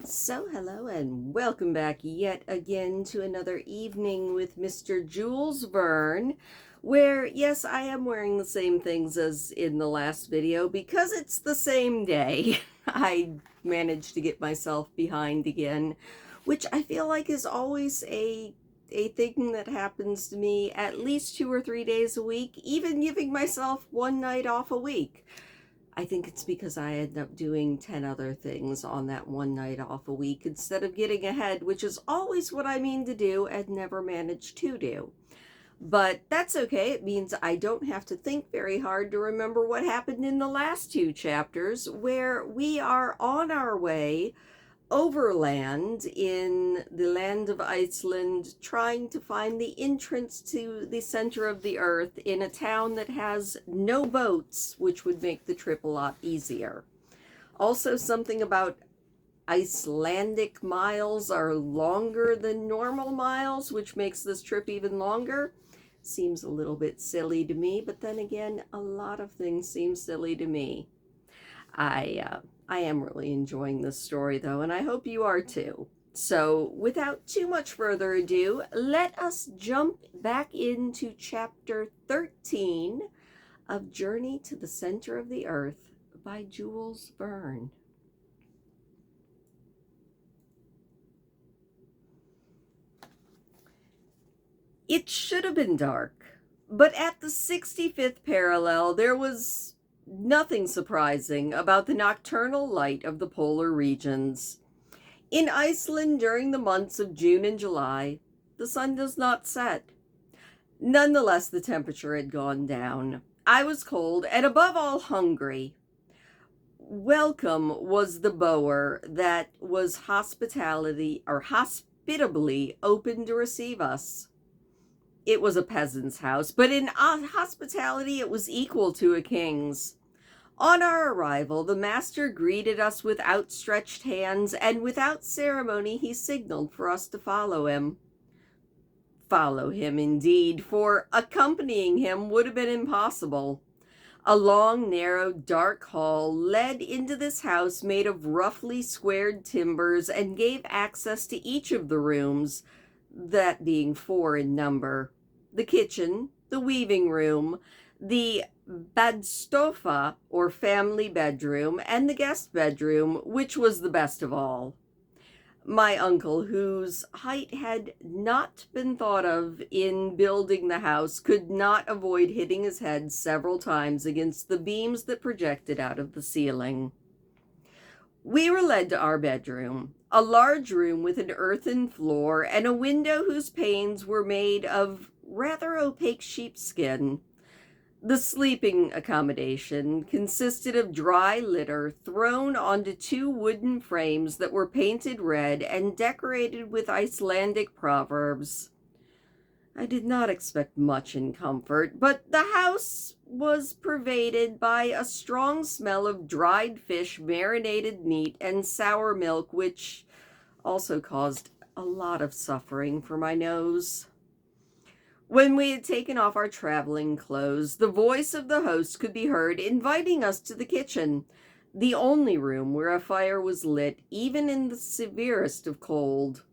So, hello and welcome back yet again to another evening with Mr. Jules Verne, where, yes, I am wearing the same things as in the last video because it's the same day. I managed to get myself behind again, which I feel like is always a thing that happens to me at least 2 or 3 days a week, even giving myself one night off a week. I think it's because I end up doing 10 other things on that one night off a week instead of getting ahead, which is always what I mean to do and never manage to do. But that's okay. It means I don't have to think very hard to remember what happened in the last two chapters, where we are on our way overland in the land of Iceland, trying to find the entrance to the center of the earth in a town that has no boats, which would make the trip a lot easier. Also, something about Icelandic miles are longer than normal miles, which makes this trip even longer. Seems a little bit silly to me, but then again, a lot of things seem silly to me. I am really enjoying this story though, and I hope you are too. So, without too much further ado, let us jump back into chapter 13 of Journey to the Center of the Earth by Jules Verne. It should have been dark, but at the 65th parallel, there was nothing surprising about the nocturnal light of the polar regions. In Iceland, during the months of June and July, the sun does not set. Nonetheless, the temperature had gone down. I was cold and above all hungry. Welcome was the bower that was hospitably open to receive us. It was a peasant's house, but in hospitality it was equal to a king's. On our arrival, the master greeted us with outstretched hands, and without ceremony he signaled for us to follow him. Follow him, indeed, for accompanying him would have been impossible. A long, narrow, dark hall led into this house made of roughly squared timbers and gave access to each of the rooms, that being 4 in number: the kitchen, the weaving room, the badstofa, or family bedroom, and the guest bedroom, which was the best of all. My uncle, whose height had not been thought of in building the house, could not avoid hitting his head several times against the beams that projected out of the ceiling. We were led to our bedroom, a large room with an earthen floor and a window whose panes were made of rather opaque sheepskin. The sleeping accommodation consisted of dry litter thrown onto 2 wooden frames that were painted red and decorated with Icelandic proverbs. I did not expect much in comfort, but the house was pervaded by a strong smell of dried fish, marinated meat, and sour milk, which also caused a lot of suffering for my nose. When we had taken off our traveling clothes, the voice of the host could be heard inviting us to the kitchen, the only room where a fire was lit, even in the severest of cold.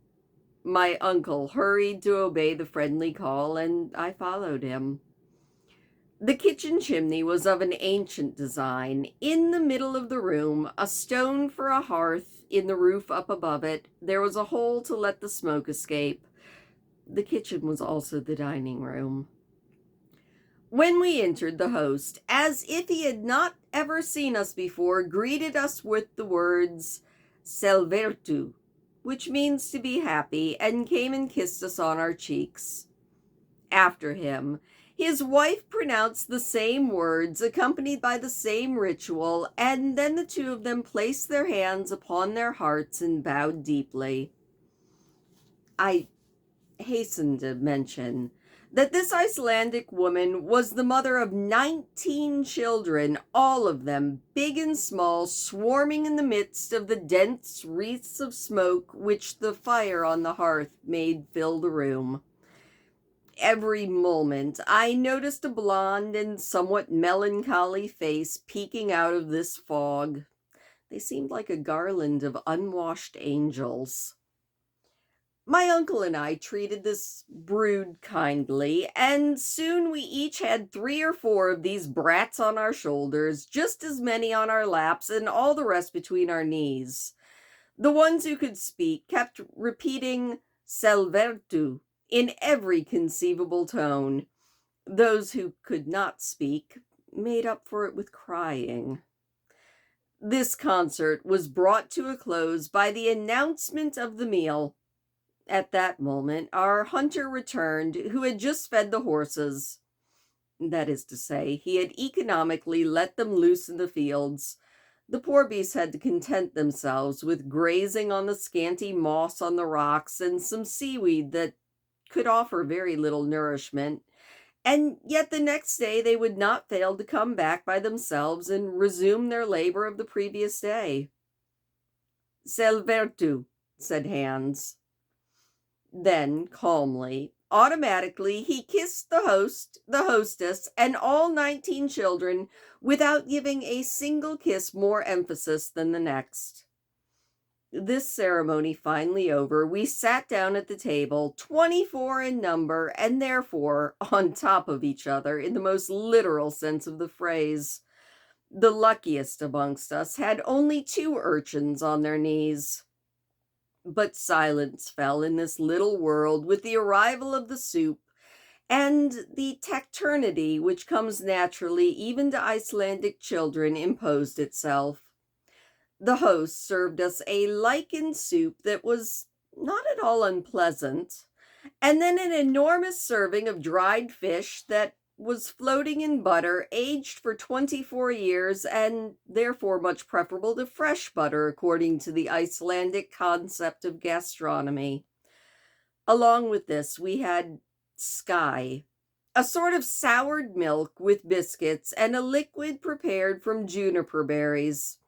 My uncle hurried to obey the friendly call, and I followed him. The kitchen chimney was of an ancient design. In the middle of the room, a stone for a hearth, in the roof up above it, there was a hole to let the smoke escape. The kitchen was also the dining room. When we entered, the host, as if he had not ever seen us before, greeted us with the words "Selvertu," which means to be happy, and came and kissed us on our cheeks. After him, his wife pronounced the same words, accompanied by the same ritual, and then the 2 of them placed their hands upon their hearts and bowed deeply. I hasten to mention that this Icelandic woman was the mother of 19 children, all of them, big and small, swarming in the midst of the dense wreaths of smoke which the fire on the hearth made fill the room. Every moment I noticed a blonde and somewhat melancholy face peeking out of this fog. They seemed like a garland of unwashed angels. My uncle and I treated this brood kindly, and soon we each had 3 or 4 of these brats on our shoulders, just as many on our laps, and all the rest between our knees. The ones who could speak kept repeating Salvertu in every conceivable tone. Those who could not speak made up for it with crying. This concert was brought to a close by the announcement of the meal. At that moment, our hunter returned, who had just fed the horses. That is to say, he had economically let them loose in the fields. The poor beasts had to content themselves with grazing on the scanty moss on the rocks and some seaweed that could offer very little nourishment. And yet the next day they would not fail to come back by themselves and resume their labor of the previous day. Selvertu, said Hans. Then, calmly, automatically, he kissed the host, the hostess, and all 19 children without giving a single kiss more emphasis than the next. This ceremony finally over, we sat down at the table, 24 in number, and therefore on top of each other in the most literal sense of the phrase. The luckiest amongst us had only 2 urchins on their knees. But silence fell in this little world with the arrival of the soup, and the taciturnity which comes naturally even to Icelandic children imposed itself. The host served us a lichen soup that was not at all unpleasant, and then an enormous serving of dried fish that was floating in butter, aged for 24 years, and therefore much preferable to fresh butter, according to the Icelandic concept of gastronomy. Along with this, we had sky, a sort of soured milk with biscuits, and a liquid prepared from juniper berries.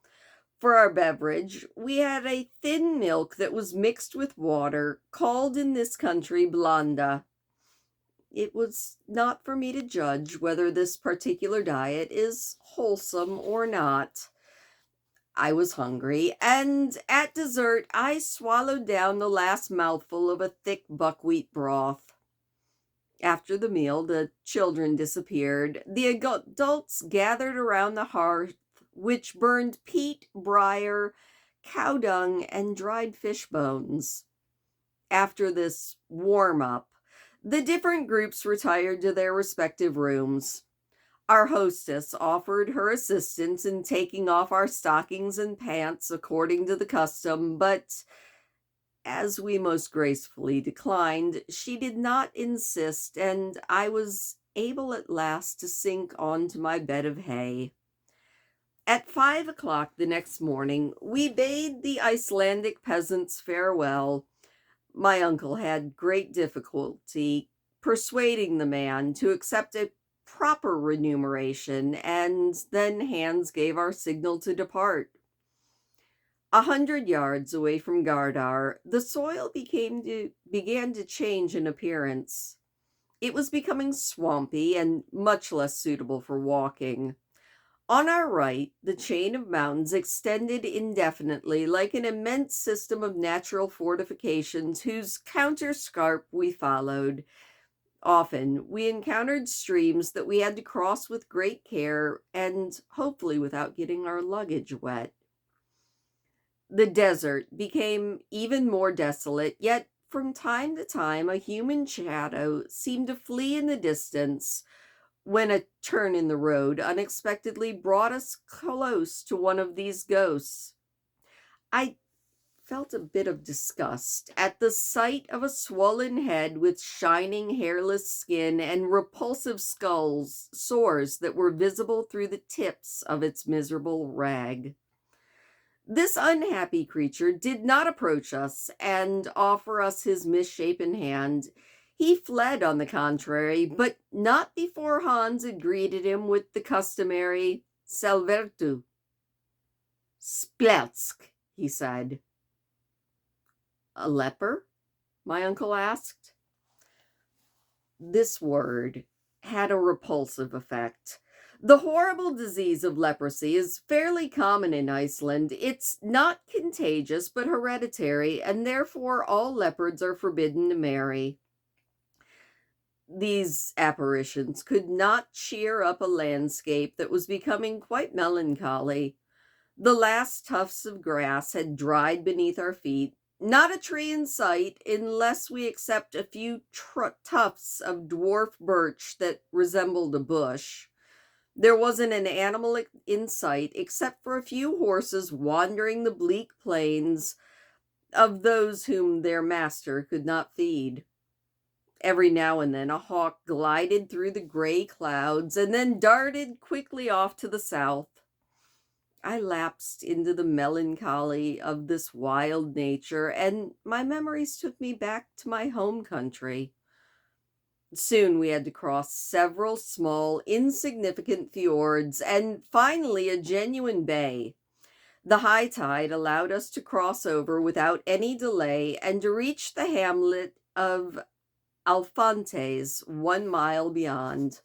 For our beverage, we had a thin milk that was mixed with water, called in this country blanda. It was not for me to judge whether this particular diet is wholesome or not. I was hungry, and at dessert I swallowed down the last mouthful of a thick buckwheat broth. After the meal, the children disappeared. The adults gathered around the hearth, which burned peat, briar, cow dung, and dried fish bones. After this warm-up, the different groups retired to their respective rooms. Our hostess offered her assistance in taking off our stockings and pants according to the custom, but as we most gracefully declined, she did not insist, and I was able at last to sink onto my bed of hay. At 5 o'clock the next morning, we bade the Icelandic peasants farewell. My uncle had great difficulty persuading the man to accept a proper remuneration, and then Hans gave our signal to depart. 100 yards away from Gardar, the soil began to change in appearance. It was becoming swampy and much less suitable for walking. On our right, the chain of mountains extended indefinitely like an immense system of natural fortifications whose counterscarp we followed. Often we encountered streams that we had to cross with great care and hopefully without getting our luggage wet. The desert became even more desolate, yet from time to time a human shadow seemed to flee in the distance when a turn in the road unexpectedly brought us close to one of these ghosts. I felt a bit of disgust at the sight of a swollen head with shining hairless skin and repulsive sores that were visible through the tips of its miserable rag. This unhappy creature did not approach us and offer us his misshapen hand. He fled, on the contrary, but not before Hans had greeted him with the customary Salvertu. Spletsk, he said. A leper? My uncle asked. This word had a repulsive effect. The horrible disease of leprosy is fairly common in Iceland. It's not contagious, but hereditary, and therefore all leopards are forbidden to marry. These apparitions could not cheer up a landscape that was becoming quite melancholy. The last tufts of grass had dried beneath our feet. Not a tree in sight, unless we except a few tufts of dwarf birch that resembled a bush. There wasn't an animal in sight except for a few horses wandering the bleak plains of those whom their master could not feed. Every now and then a hawk glided through the gray clouds and then darted quickly off to the south. I lapsed into the melancholy of this wild nature, and my memories took me back to my home country. Soon we had to cross several small, insignificant fjords and finally a genuine bay. The high tide allowed us to cross over without any delay and to reach the hamlet of Alfantes 1 mile beyond.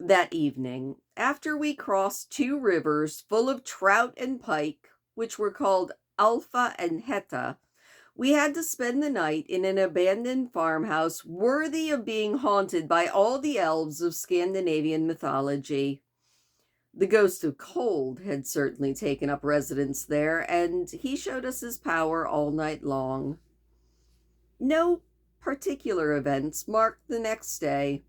That evening, after we crossed two rivers full of trout and pike, which were called Alpha and Hetta, we had to spend the night in an abandoned farmhouse worthy of being haunted by all the elves of Scandinavian mythology. The ghost of cold had certainly taken up residence there, and he showed us his power all night long. No particular events marked the next day.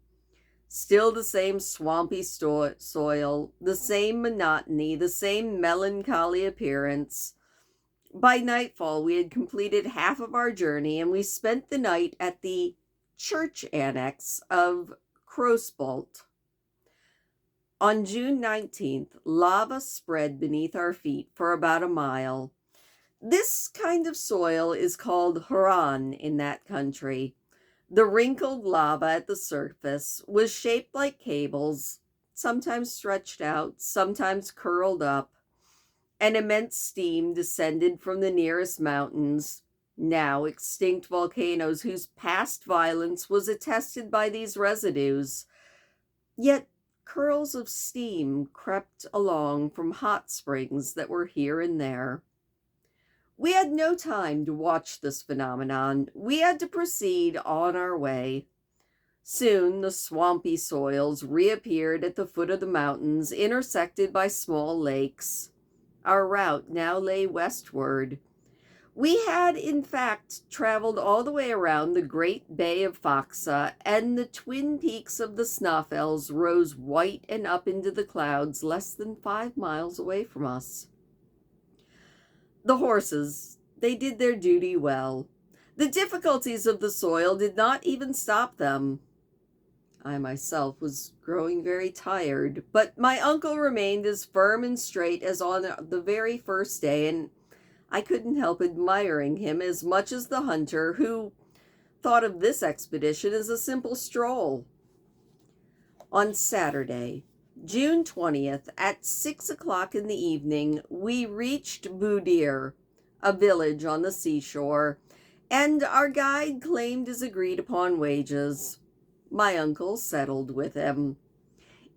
Still the same swampy soil, the same monotony, the same melancholy appearance. By nightfall, we had completed half of our journey, and we spent the night at the church annex of Kroosbolt. On June 19th, lava spread beneath our feet for about a mile. This kind of soil is called Huron in that country. The wrinkled lava at the surface was shaped like cables, sometimes stretched out, sometimes curled up. An immense steam descended from the nearest mountains, now extinct volcanoes whose past violence was attested by these residues. Yet curls of steam crept along from hot springs that were here and there. We had no time to watch this phenomenon. We had to proceed on our way. Soon the swampy soils reappeared at the foot of the mountains, intersected by small lakes. Our route now lay westward. We had, in fact, traveled all the way around the great Bay of Faxa, and the twin peaks of the Snaefjells rose white and up into the clouds less than 5 miles away from us. The horses, they did their duty well. The difficulties of the soil did not even stop them. I myself was growing very tired, but my uncle remained as firm and straight as on the very first day, and I couldn't help admiring him as much as the hunter, who thought of this expedition as a simple stroll. On Saturday, June 20th, at 6 o'clock in the evening, we reached Budir, a village on the seashore, and our guide claimed his agreed-upon wages. My uncle settled with him.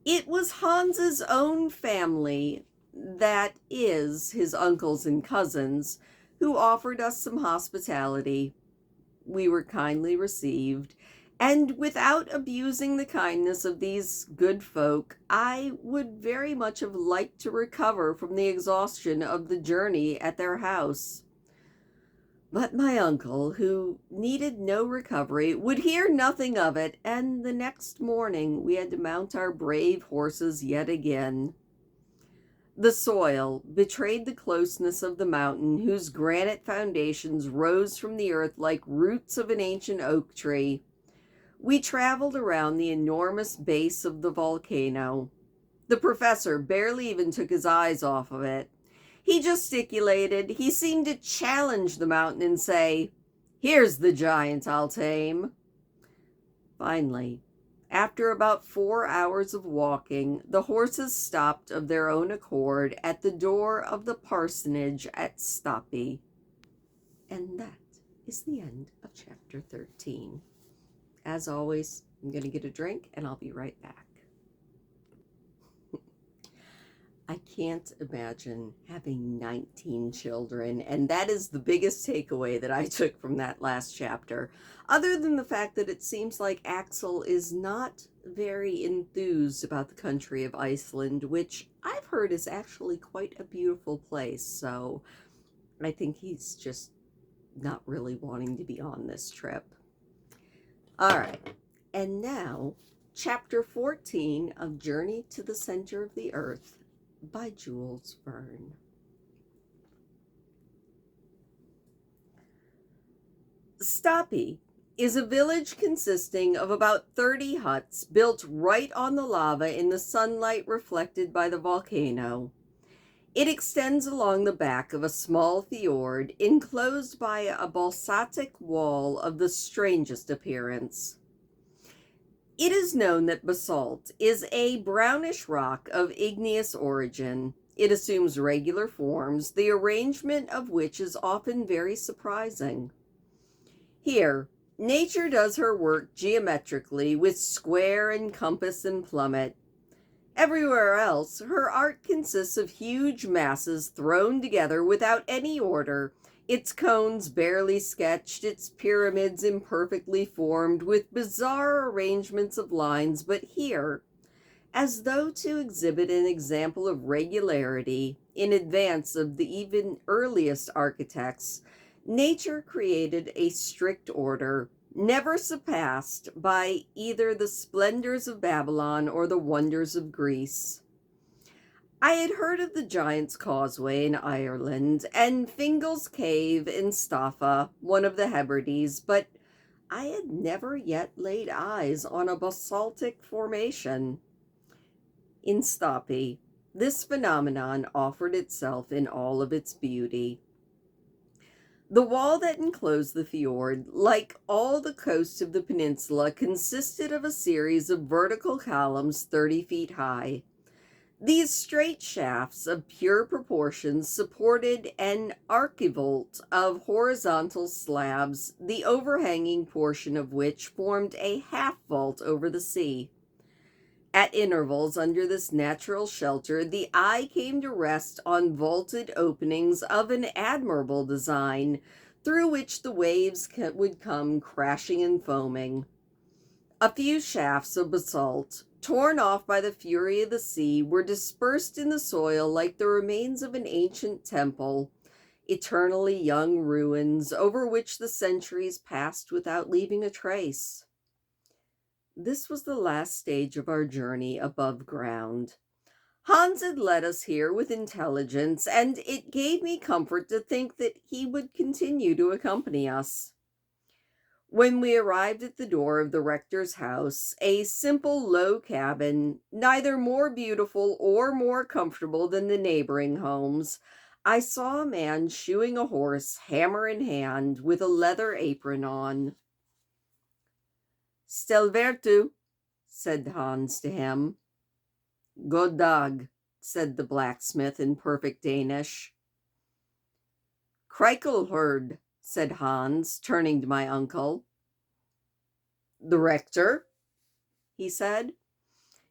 It was Hans's own family, that is, his uncles and cousins, who offered us some hospitality. We were kindly received, and without abusing the kindness of these good folk, I would very much have liked to recover from the exhaustion of the journey at their house. But my uncle, who needed no recovery, would hear nothing of it, and the next morning we had to mount our brave horses yet again. The soil betrayed the closeness of the mountain, whose granite foundations rose from the earth like roots of an ancient oak tree. We traveled around the enormous base of the volcano. The professor barely even took his eyes off of it. He gesticulated. He seemed to challenge the mountain and say, "Here's the giant I'll tame." Finally, after about 4 hours of walking, the horses stopped of their own accord at the door of the parsonage at Stapi. And that is the end of chapter 13. As always, I'm going to get a drink and I'll be right back. I can't imagine having 19 children, and that is the biggest takeaway that I took from that last chapter, other than the fact that it seems like Axel is not very enthused about the country of Iceland, which I've heard is actually quite a beautiful place, so I think he's just not really wanting to be on this trip. All right, and now, chapter 14 of Journey to the Center of the Earth by Jules Verne. Stapi is a village consisting of about 30 huts built right on the lava in the sunlight reflected by the volcano. It extends along the back of a small fjord enclosed by a basaltic wall of the strangest appearance. It is known that basalt is a brownish rock of igneous origin. It assumes regular forms, the arrangement of which is often very surprising. Here, nature does her work geometrically with square and compass and plummet. Everywhere else, her art consists of huge masses thrown together without any order, its cones barely sketched, its pyramids imperfectly formed, with bizarre arrangements of lines. But here, as though to exhibit an example of regularity in advance of the even earliest architects, nature created a strict order, never surpassed by either the splendors of Babylon or the wonders of Greece. I had heard of the Giant's Causeway in Ireland and Fingal's Cave in Staffa, one of the Hebrides, but I had never yet laid eyes on a basaltic formation. In Stapi, this phenomenon offered itself in all of its beauty. The wall that enclosed the fjord, like all the coast of the peninsula, consisted of a series of vertical columns 30 feet high. These straight shafts of pure proportions supported an archivolt of horizontal slabs, the overhanging portion of which formed a half vault over the sea. At intervals under this natural shelter, the eye came to rest on vaulted openings of an admirable design, through which the waves would come crashing and foaming. A few shafts of basalt, torn off by the fury of the sea, were dispersed in the soil like the remains of an ancient temple, eternally young ruins over which the centuries passed without leaving a trace. This was the last stage of our journey above ground. Hans had led us here with intelligence, and it gave me comfort to think that he would continue to accompany us. When we arrived at the door of the rector's house, a simple low cabin, neither more beautiful or more comfortable than the neighboring homes, I saw a man shoeing a horse, hammer in hand, with a leather apron on. "Stelvertu," said Hans to him. "God dag," said the blacksmith in perfect Danish. "Krijkelherd," said Hans, turning to my uncle. "The rector?" he said.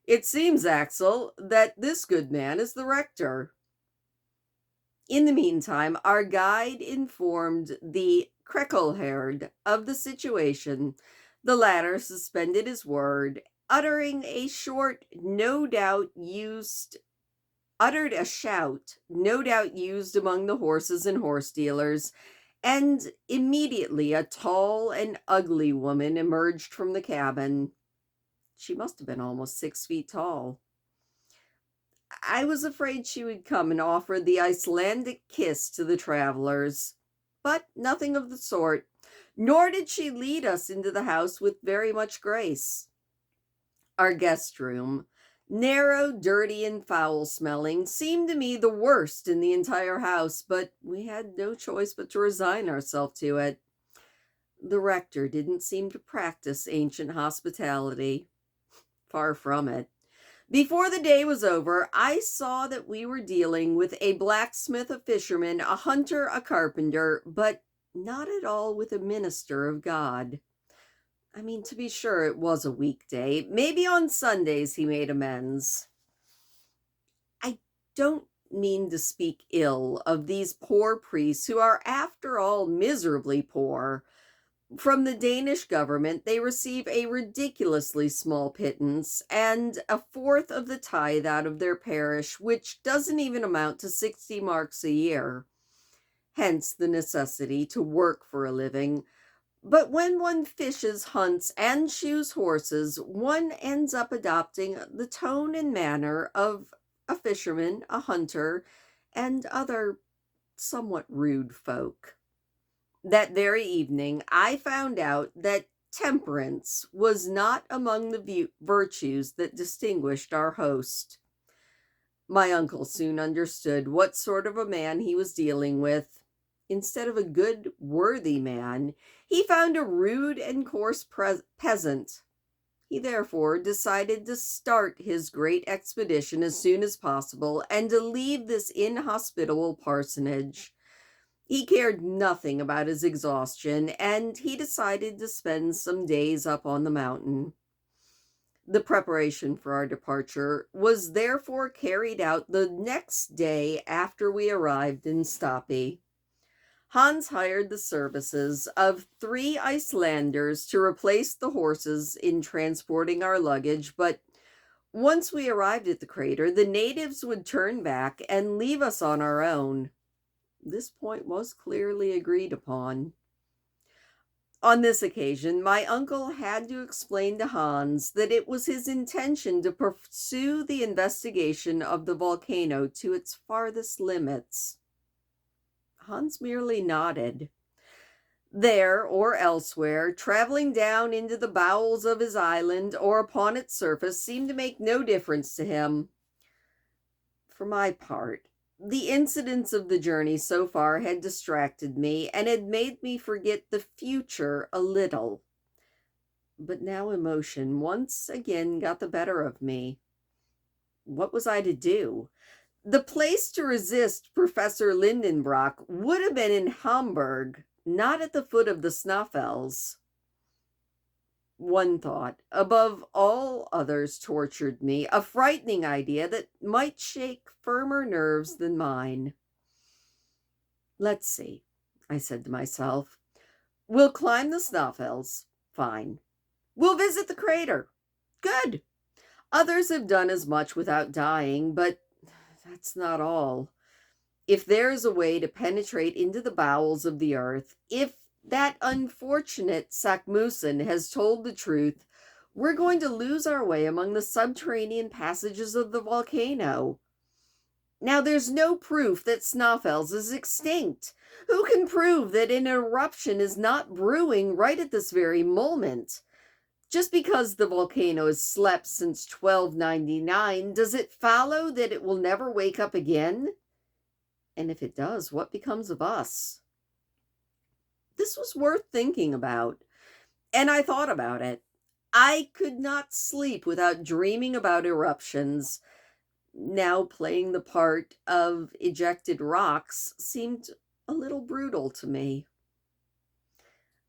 "It seems, Axel, that this good man is the rector." In the meantime, our guide informed the Krijkelherd of the situation. The latter suspended his word, uttered a shout, no doubt used among the horses and horse dealers, and immediately a tall and ugly woman emerged from the cabin. She must have been almost 6 feet tall. I was afraid she would come and offer the Icelandic kiss to the travelers, but nothing of the sort, nor did she lead us into the house with very much grace. Our guest room, narrow, dirty, and foul-smelling, seemed to me the worst in the entire house, but we had no choice but to resign ourselves to it. The rector didn't seem to practice ancient hospitality. Far from it. Before the day was over, I saw that we were dealing with a blacksmith, a fisherman, a hunter, a carpenter, but not at all with a minister of God. I mean, to be sure, it was a weekday. Maybe on Sundays he made amends. I don't mean to speak ill of these poor priests who are, after all, miserably poor. From the Danish government, they receive a ridiculously small pittance and a fourth of the tithe out of their parish, which doesn't even amount to 60 marks a year. Hence the necessity to work for a living. But when one fishes, hunts, and shoes horses, one ends up adopting the tone and manner of a fisherman, a hunter, and other somewhat rude folk. That very evening, I found out that temperance was not among the virtues that distinguished our host. My uncle soon understood what sort of a man he was dealing with. Instead of a good, worthy man, he found a rude and coarse peasant. He therefore decided to start his great expedition as soon as possible and to leave this inhospitable parsonage. He cared nothing about his exhaustion, and he decided to spend some days up on the mountain. The preparation for our departure was therefore carried out the next day after we arrived in Stapi. Hans hired the services of 3 Icelanders to replace the horses in transporting our luggage, but once we arrived at the crater, the natives would turn back and leave us on our own. This point was clearly agreed upon. On this occasion, my uncle had to explain to Hans that it was his intention to pursue the investigation of the volcano to its farthest limits. Hans merely nodded. There or elsewhere, traveling down into the bowels of his island or upon its surface seemed to make no difference to him. For my part, the incidents of the journey so far had distracted me and had made me forget the future a little. But now emotion once again got the better of me. What was I to do? The place to resist Professor Lindenbrock would have been in Hamburg, not at the foot of the Snaffels. One thought, above all others, tortured me, a frightening idea that might shake firmer nerves than mine. Let's see, I said to myself. We'll climb the Snaffels. Fine. We'll visit the crater. Good. Others have done as much without dying, but that's not all. If there's a way to penetrate into the bowels of the earth, if that unfortunate Sakmussen has told the truth, we're going to lose our way among the subterranean passages of the volcano. Now, there's no proof that Snaffels is extinct. Who can prove that an eruption is not brewing right at this very moment? Just because the volcano has slept since 1299, does it follow that it will never wake up again? And if it does, what becomes of us? This was worth thinking about, and I thought about it. I could not sleep without dreaming about eruptions. Now playing the part of ejected rocks seemed a little brutal to me.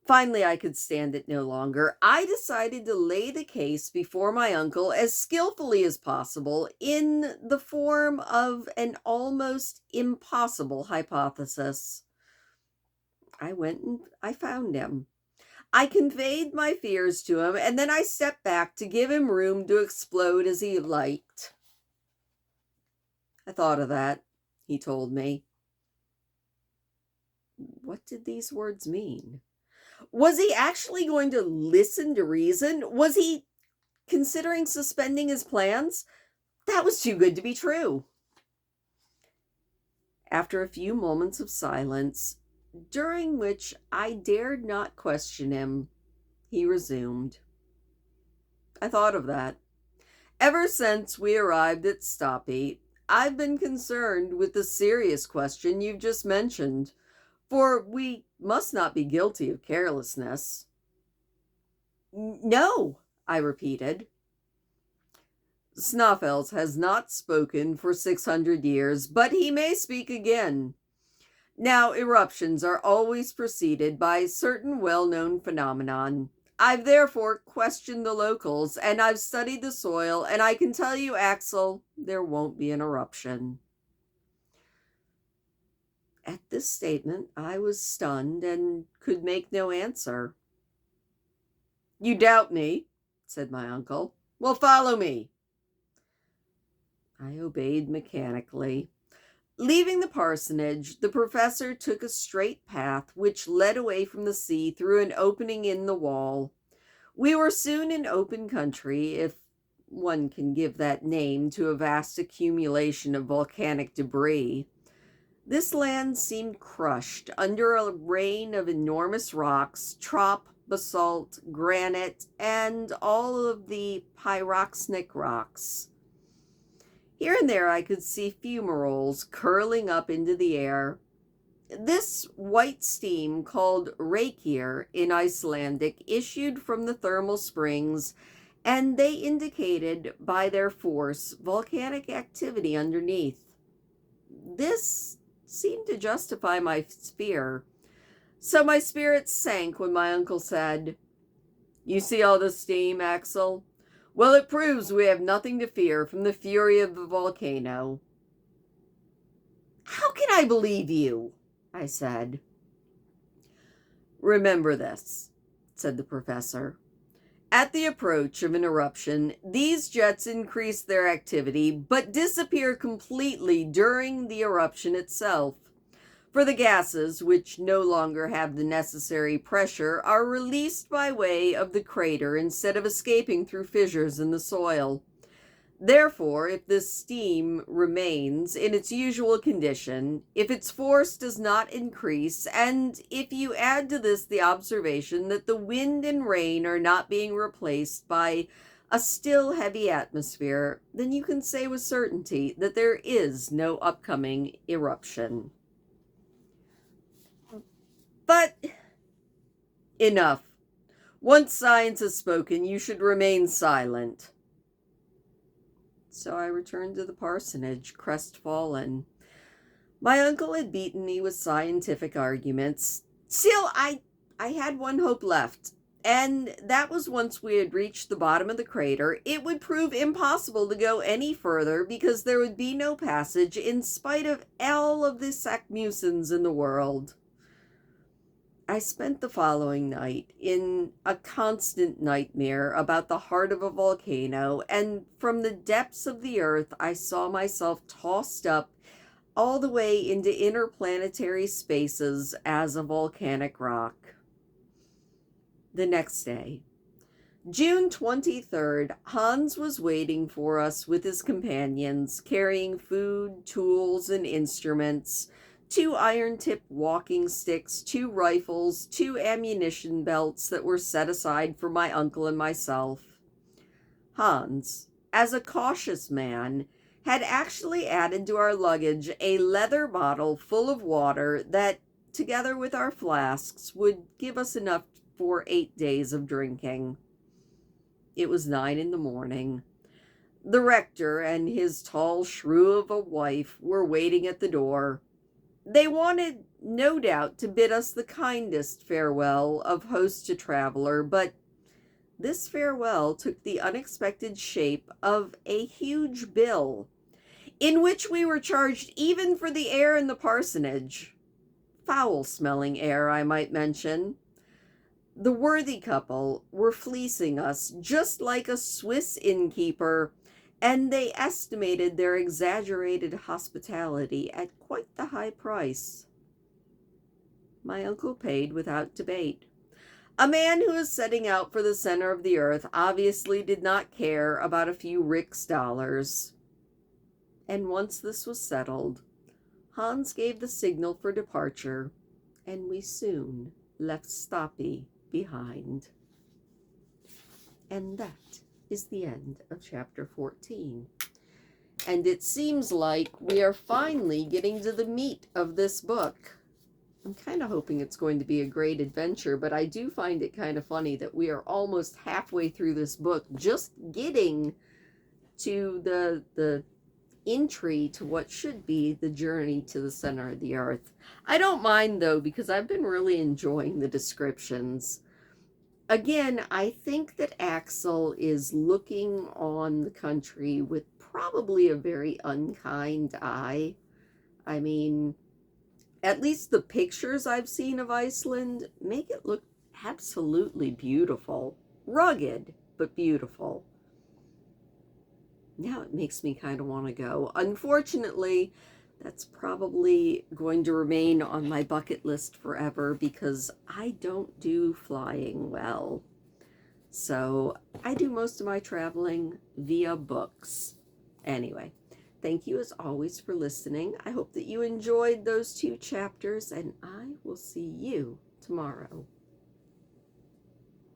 Finally, I could stand it no longer. I decided to lay the case before my uncle as skillfully as possible in the form of an almost impossible hypothesis. I went and I found him. I conveyed my fears to him, and then I stepped back to give him room to explode as he liked. I thought of that, he told me. What did these words mean? Was he actually going to listen to reason? Was he considering suspending his plans? That was too good to be true. After a few moments of silence, during which I dared not question him, he resumed. I thought of that. Ever since we arrived at Stapi, I've been concerned with the serious question you've just mentioned, for we must not be guilty of carelessness. No, I repeated. Snaffels has not spoken for 600 years, but he may speak again. Now, eruptions are always preceded by certain well-known phenomenon. I've therefore questioned the locals, and I've studied the soil, and I can tell you, Axel, there won't be an eruption. At this statement, I was stunned and could make no answer. "You doubt me," said my uncle. "Well, follow me." I obeyed mechanically. Leaving the parsonage, the professor took a straight path which led away from the sea through an opening in the wall. We were soon in open country, if one can give that name to a vast accumulation of volcanic debris. This land seemed crushed under a rain of enormous rocks, trop, basalt, granite, and all of the pyroxenic rocks. Here and there I could see fumaroles curling up into the air. This white steam, called reykir in Icelandic, issued from the thermal springs, and they indicated by their force volcanic activity underneath. This seemed to justify my fear, so my spirits sank when my uncle said, "You see all this steam, Axel? Well, it proves we have nothing to fear from the fury of the volcano." "How can I believe you?" I said. "Remember this," said the professor. "At the approach of an eruption, these jets increase their activity, but disappear completely during the eruption itself. For the gases, which no longer have the necessary pressure, are released by way of the crater instead of escaping through fissures in the soil. Therefore, if this steam remains in its usual condition, if its force does not increase, and if you add to this the observation that the wind and rain are not being replaced by a still heavy atmosphere, then you can say with certainty that there is no upcoming eruption." But enough. Once science has spoken, you should remain silent. So I returned to the parsonage, crestfallen. My uncle had beaten me with scientific arguments. Still, I had one hope left, and that was once we had reached the bottom of the crater, it would prove impossible to go any further because there would be no passage in spite of all of the Sakmusons in the world. I spent the following night in a constant nightmare about the heart of a volcano, and from the depths of the earth I saw myself tossed up all the way into interplanetary spaces as a volcanic rock. The next day, June 23rd, Hans was waiting for us with his companions, carrying food, tools, and instruments, 2 iron-tipped walking sticks, 2 rifles, 2 ammunition belts that were set aside for my uncle and myself. Hans, as a cautious man, had actually added to our luggage a leather bottle full of water that, together with our flasks, would give us enough for 8 days of drinking. It was 9 in the morning. The rector and his tall shrew of a wife were waiting at the door. They wanted, no doubt, to bid us the kindest farewell of host to traveler, but this farewell took the unexpected shape of a huge bill, in which we were charged even for the air in the parsonage. Foul-smelling air, I might mention. The worthy couple were fleecing us just like a Swiss innkeeper, and they estimated their exaggerated hospitality at quite the high price. My uncle paid without debate. A man who is setting out for the center of the earth obviously did not care about a few rix dollars. And once this was settled, Hans gave the signal for departure, and we soon left Stapi behind. And that is the end of chapter 14. And it seems like we are finally getting to the meat of this book. I'm kind of hoping it's going to be a great adventure, but I do find it kind of funny that we are almost halfway through this book, just getting to the entry to what should be the journey to the center of the earth. I don't mind, though, because I've been really enjoying the descriptions. Again, I think that Axel is looking on the country with probably a very unkind eye. I mean, At least the pictures I've seen of Iceland make it look absolutely beautiful. Rugged, but beautiful. Now it makes me kind of want to go. Unfortunately, that's probably going to remain on my bucket list forever because I don't do flying well. So I do most of my traveling via books. Anyway, thank you as always for listening. I hope that you enjoyed those 2 chapters, and I will see you tomorrow.